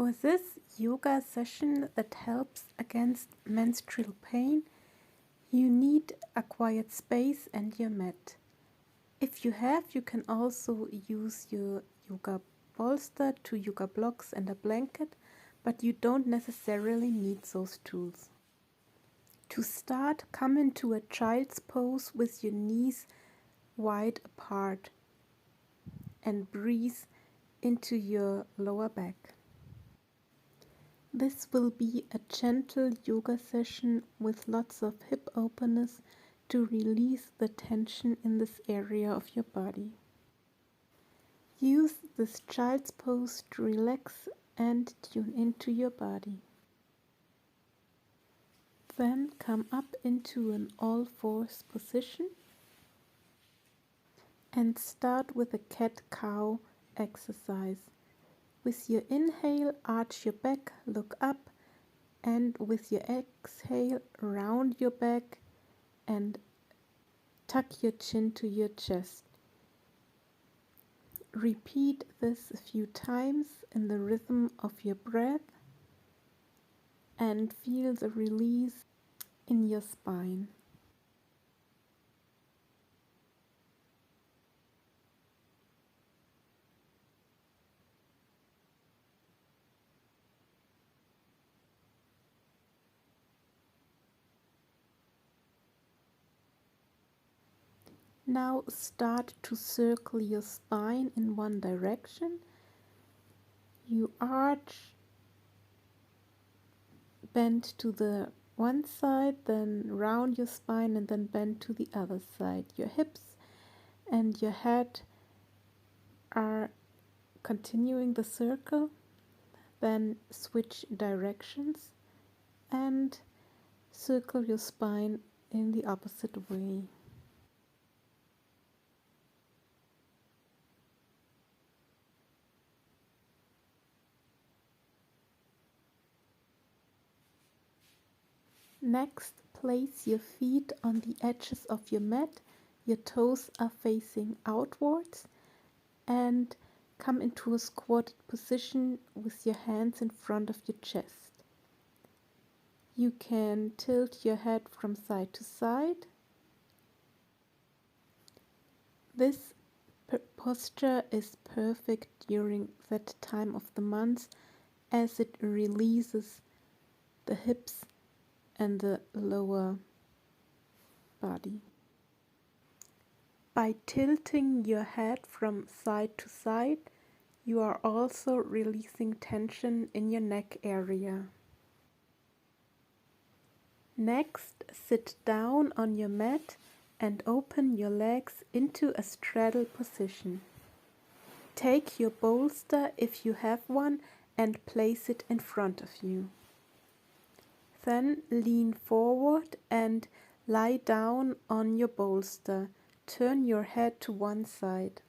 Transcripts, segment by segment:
For this yoga session that helps against menstrual pain, you need a quiet space and your mat. If you have, you can also use your yoga bolster, 2 yoga blocks and a blanket, but you don't necessarily need those tools. To start, come into a child's pose with your knees wide apart and breathe into your lower back. This will be a gentle yoga session with lots of hip openness to release the tension in this area of your body. Use this child's pose to relax and tune into your body. Then come up into an all-fours position and start with a cat-cow exercise. With your inhale, arch your back, look up, and with your exhale, round your back and tuck your chin to your chest. Repeat this a few times in the rhythm of your breath and feel the release in your spine. Now start to circle your spine in one direction. You arch, bend to the one side, then round your spine and then bend to the other side. Your hips and your head are continuing the circle, then switch directions and circle your spine in the opposite way. Next, place your feet on the edges of your mat. Your toes are facing outwards and come into a squatted position with your hands in front of your chest. You can tilt your head from side to side. This posture is perfect during that time of the month as it releases the hips and the lower body. By tilting your head from side to side, you are also releasing tension in your neck area. Next, sit down on your mat and open your legs into a straddle position. Take your bolster, if you have one, and place it in front of you. Then lean forward and lie down on your bolster. Turn your head to one side.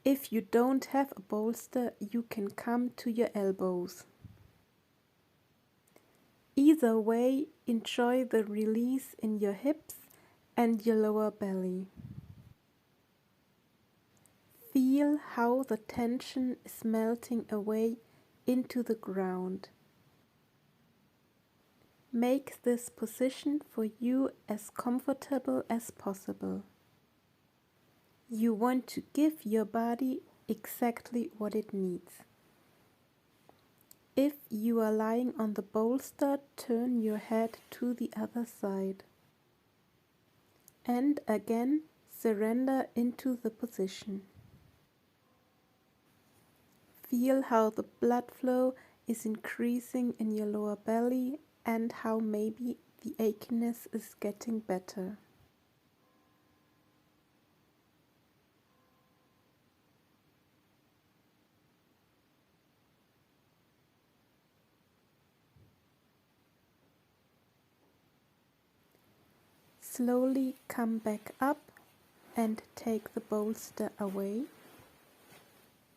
If you don't have a bolster, you can come to your elbows. Either way, enjoy the release in your hips and your lower belly. Feel how the tension is melting away into the ground. Make this position for you as comfortable as possible. You want to give your body exactly what it needs. If you are lying on the bolster, turn your head to the other side. And again, surrender into the position. Feel how the blood flow is increasing in your lower belly and how maybe the achiness is getting better. Slowly come back up and take the bolster away.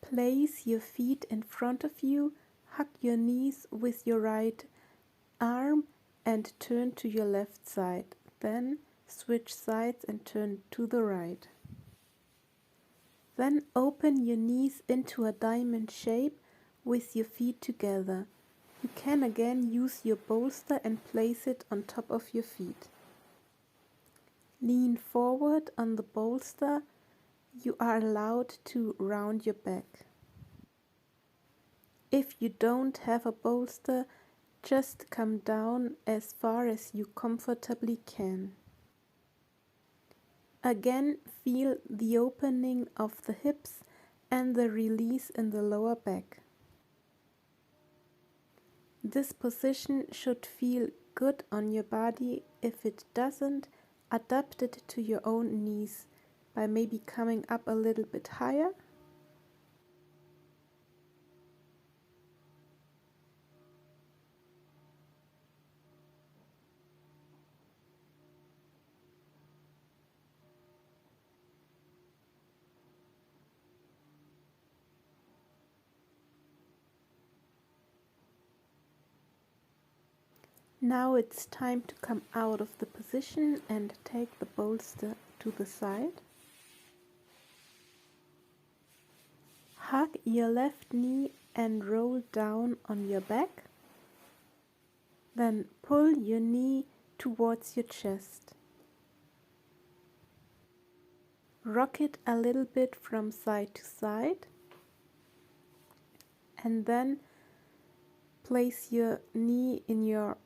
Place your feet in front of you, hug your knees with your right arm and turn to your left side. Then switch sides and turn to the right. Then open your knees into a diamond shape with your feet together. You can again use your bolster and place it on top of your feet. Lean forward on the bolster. You are allowed to round your back. If you don't have a bolster, just come down as far as you comfortably can. Again, feel the opening of the hips and the release in the lower back. This position should feel good on your body. If it doesn't, adapt it to your own knees by maybe coming up a little bit higher. Now it's time to come out of the position and take the bolster to the side. Hug your left knee and roll down on your back. Then pull your knee towards your chest. Rock it a little bit from side to side. And then place your knee in your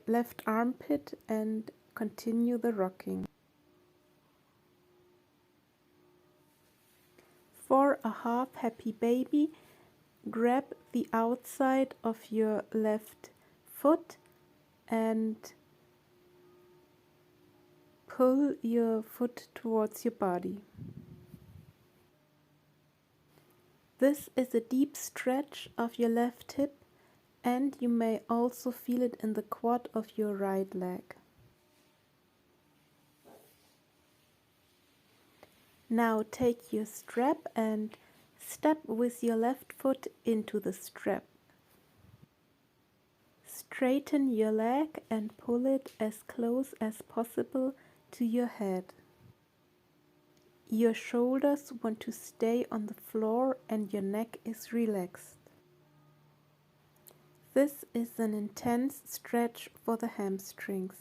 left armpit and continue the rocking. For a half happy baby, grab the outside of your left foot and pull your foot towards your body. This is a deep stretch of your left hip, and you may also feel it in the quad of your right leg. Now take your strap and step with your left foot into the strap. Straighten your leg and pull it as close as possible to your head. Your shoulders want to stay on the floor and your neck is relaxed. This is an intense stretch for the hamstrings.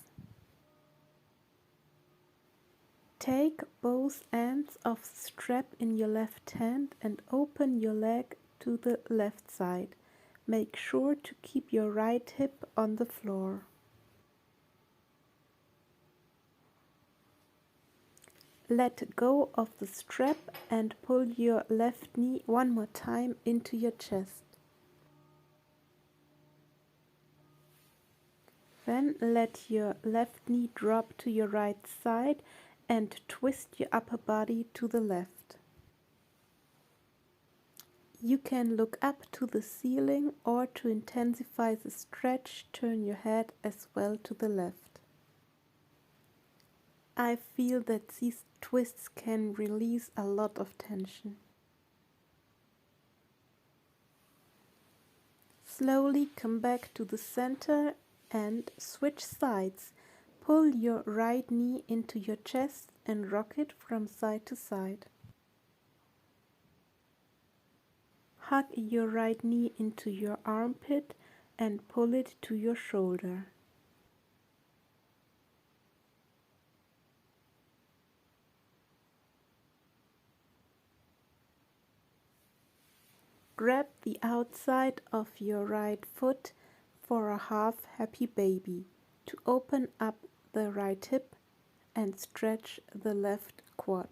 Take both ends of the strap in your left hand and open your leg to the left side. Make sure to keep your right hip on the floor. Let go of the strap and pull your left knee one more time into your chest. Then let your left knee drop to your right side and twist your upper body to the left. You can look up to the ceiling, or to intensify the stretch, turn your head as well to the left. I feel that these twists can release a lot of tension. Slowly come back to the center and switch sides. Pull your right knee into your chest and rock it from side to side. Hug your right knee into your armpit and pull it to your shoulder. Grab the outside of your right foot for a half happy baby to open up the right hip and stretch the left quad.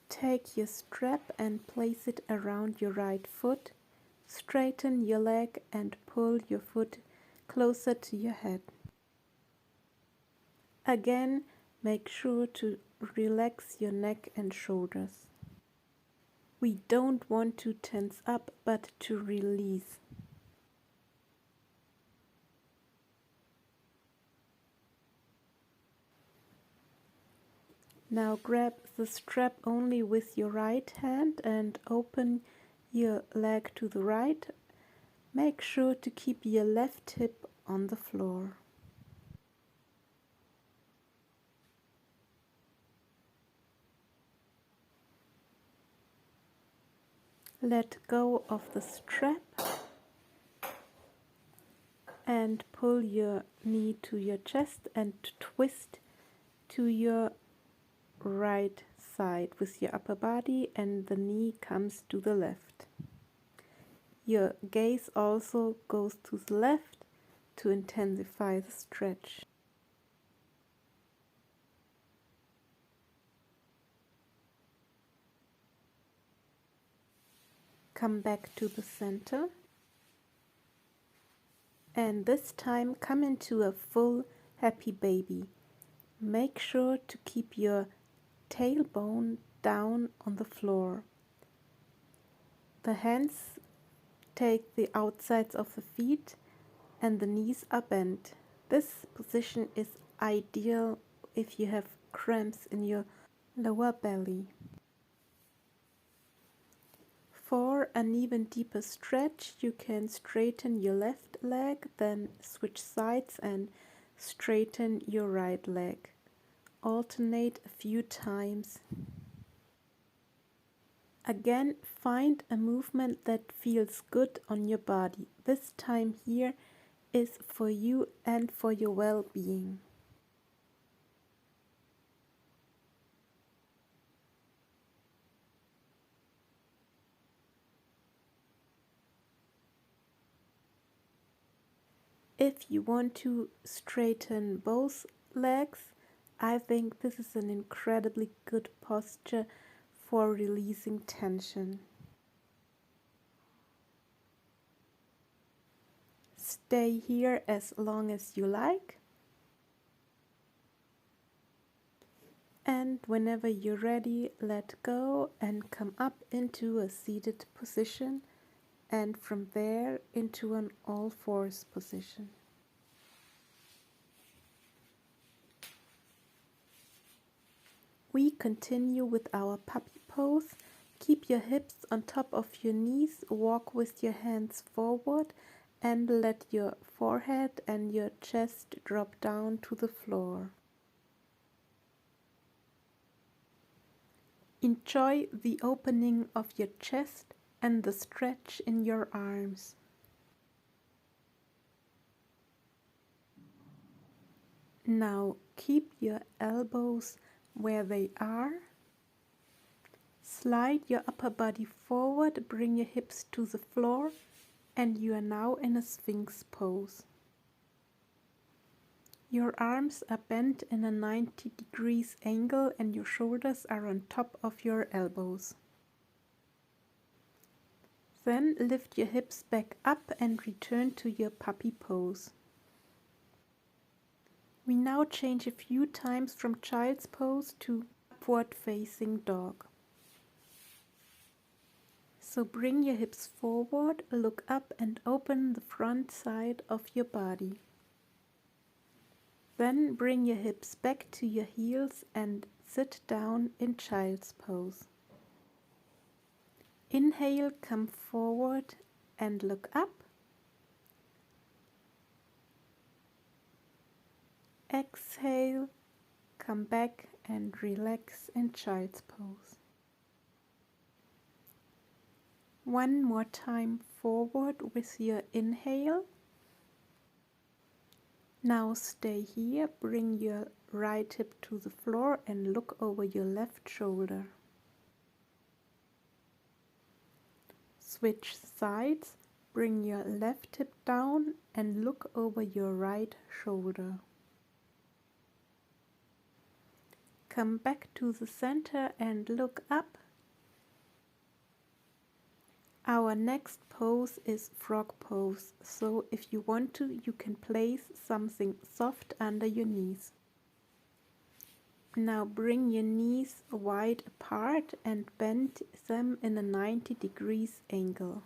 Take your strap and place it around your right foot. Straighten your leg and pull your foot closer to your head. Again, make sure to relax your neck and shoulders. We don't want to tense up, but to release. Now grab the strap only with your right hand and open your leg to the right. Make sure to keep your left hip on the floor. Let go of the strap and pull your knee to your chest and twist to your right side with your upper body, and the knee comes to the left. Your gaze also goes to the left to intensify the stretch. Come back to the center, and this time come into a full happy baby. Make sure to keep your tailbone down on the floor. The hands take the outsides of the feet and the knees are bent. This position is ideal if you have cramps in your lower belly. For an even deeper stretch, you can straighten your left leg, then switch sides and straighten your right leg. Alternate a few times. Again, find a movement that feels good on your body. This time here is for you and for your well-being. If you want to straighten both legs, I think this is an incredibly good posture for releasing tension. Stay here as long as you like. And whenever you're ready, let go and come up into a seated position, and from there into an all-fours position. We continue with our puppy pose. Keep your hips on top of your knees, walk with your hands forward, and let your forehead and your chest drop down to the floor. Enjoy the opening of your chest and the stretch in your arms. Now keep your elbows where they are. Slide your upper body forward, bring your hips to the floor, and you are now in a Sphinx pose. Your arms are bent in a 90 degrees angle and your shoulders are on top of your elbows. Then lift your hips back up and return to your puppy pose. We now change a few times from child's pose to upward facing dog. So bring your hips forward, look up and open the front side of your body. Then bring your hips back to your heels and sit down in child's pose. Inhale, come forward and look up. Exhale, come back and relax in child's pose. One more time forward with your inhale. Now stay here, bring your right hip to the floor and look over your left shoulder. Switch sides, bring your left hip down and look over your right shoulder. Come back to the center and look up. Our next pose is frog pose, so if you want to, you can place something soft under your knees. Now bring your knees wide apart and bend them in a 90 degrees angle.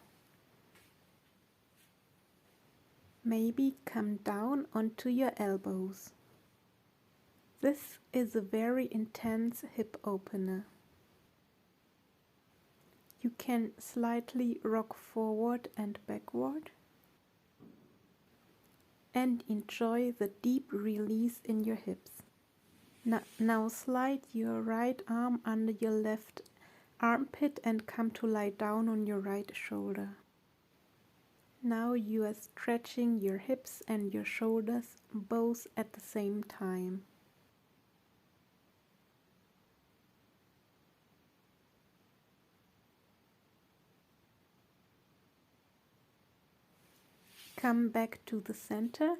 Maybe come down onto your elbows. This is a very intense hip opener. You can slightly rock forward and backward. and enjoy the deep release in your hips. Now slide your right arm under your left armpit and come to lie down on your right shoulder. Now you are stretching your hips and your shoulders both at the same time. Come back to the center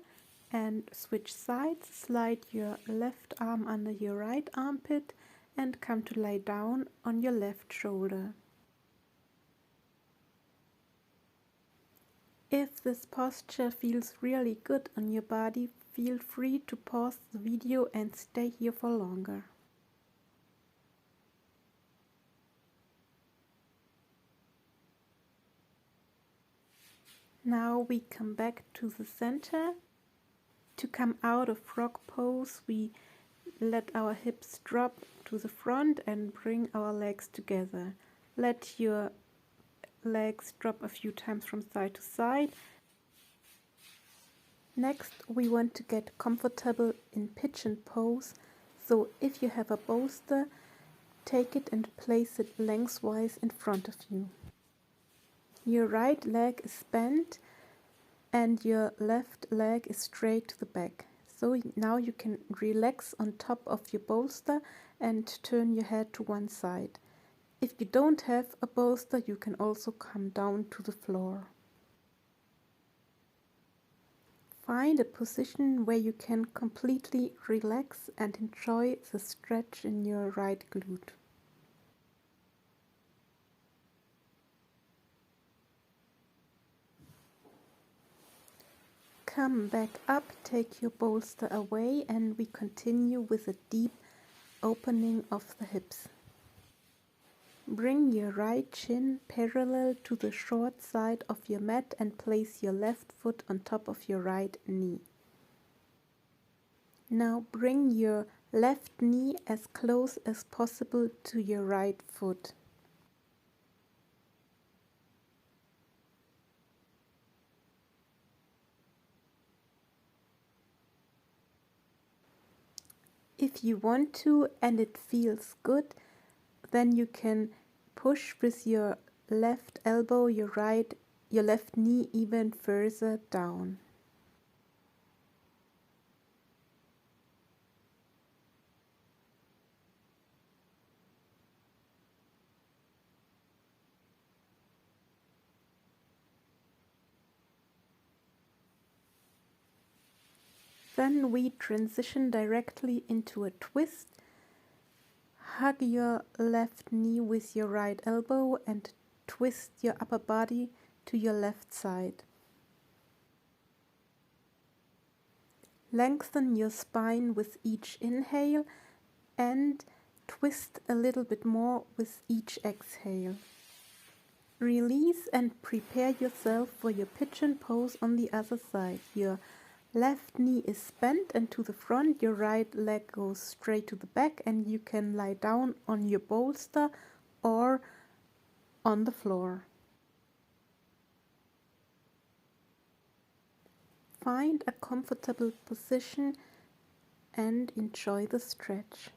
and switch sides. Slide your left arm under your right armpit and come to lie down on your left shoulder. If this posture feels really good on your body, feel free to pause the video and stay here for longer. Now we come back to the center. To come out of frog pose, we let our hips drop to the front and bring our legs together. Let your legs drop a few times from side to side. Next, we want to get comfortable in pigeon pose. So if you have a bolster, take it and place it lengthwise in front of you. Your right leg is bent and your left leg is straight to the back. So now you can relax on top of your bolster and turn your head to one side. If you don't have a bolster, you can also come down to the floor. Find a position where you can completely relax and enjoy the stretch in your right glute. Come back up, take your bolster away, and we continue with a deep opening of the hips. Bring your right shin parallel to the short side of your mat and place your left foot on top of your right knee. Now bring your left knee as close as possible to your right foot. If you want to and it feels good, then you can push with your left elbow your left knee even further down. Then we transition directly into a twist. Hug your left knee with your right elbow and twist your upper body to your left side. Lengthen your spine with each inhale and twist a little bit more with each exhale. Release and prepare yourself for your pigeon pose on the other side. Your left knee is bent and to the front, your right leg goes straight to the back, and you can lie down on your bolster or on the floor. Find a comfortable position and enjoy the stretch.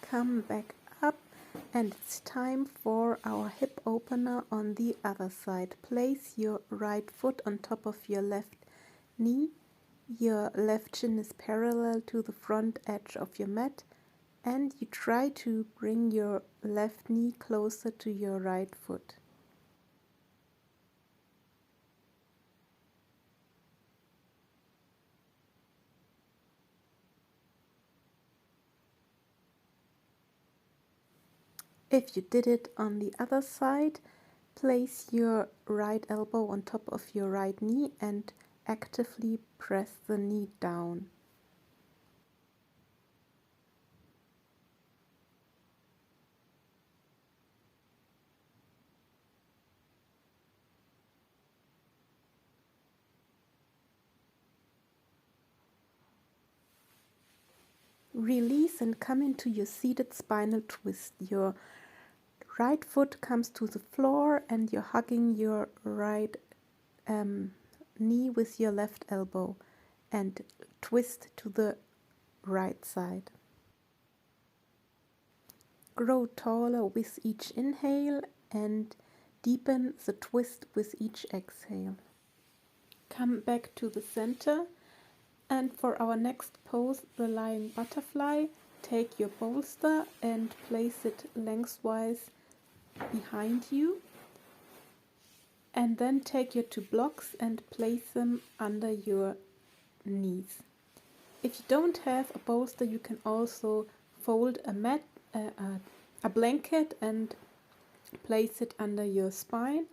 Come back up and it's time for our hip opener on the other side. Place your right foot on top of your left knee. Your left shin is parallel to the front edge of your mat and you try to bring your left knee closer to your right foot. If you did it on the other side, place your right elbow on top of your right knee and actively press the knee down. Release and come into your seated spinal twist. Your right foot comes to the floor and you're hugging your right knee with your left elbow and twist to the right side. Grow taller with each inhale and deepen the twist with each exhale. Come back to the center, and for our next pose, the lying butterfly, take your bolster and place it lengthwise behind you, and then take your two blocks and place them under your knees. If you don't have a bolster, you can also fold a blanket and place it under your spine.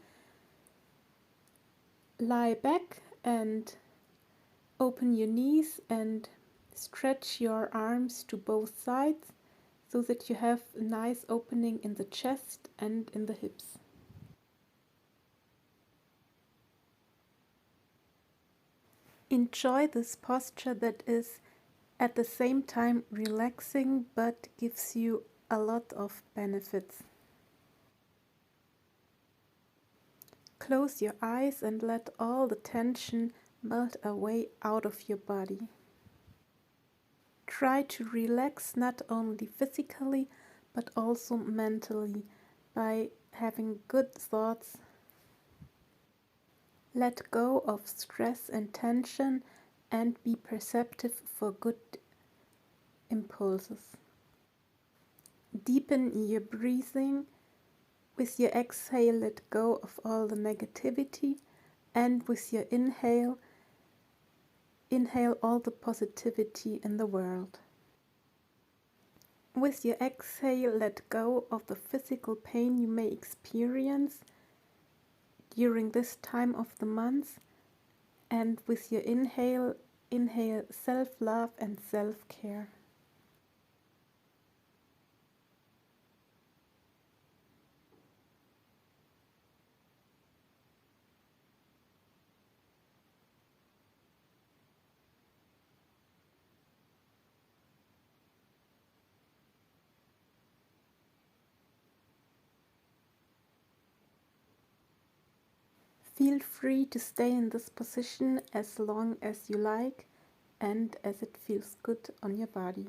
Lie back and open your knees and stretch your arms to both sides so that you have a nice opening in the chest and in the hips. Enjoy this posture that is at the same time relaxing but gives you a lot of benefits. Close your eyes and let all the tension melt away out of your body. Try to relax not only physically but also mentally by having good thoughts. Let go of stress and tension and be perceptive for good impulses. Deepen your breathing. With your exhale, let go of all the negativity, and with your inhale, inhale all the positivity in the world. With your exhale, let go of the physical pain you may experience during this time of the month, and with your inhale, inhale self-love and self-care. Feel free to stay in this position as long as you like and as it feels good on your body.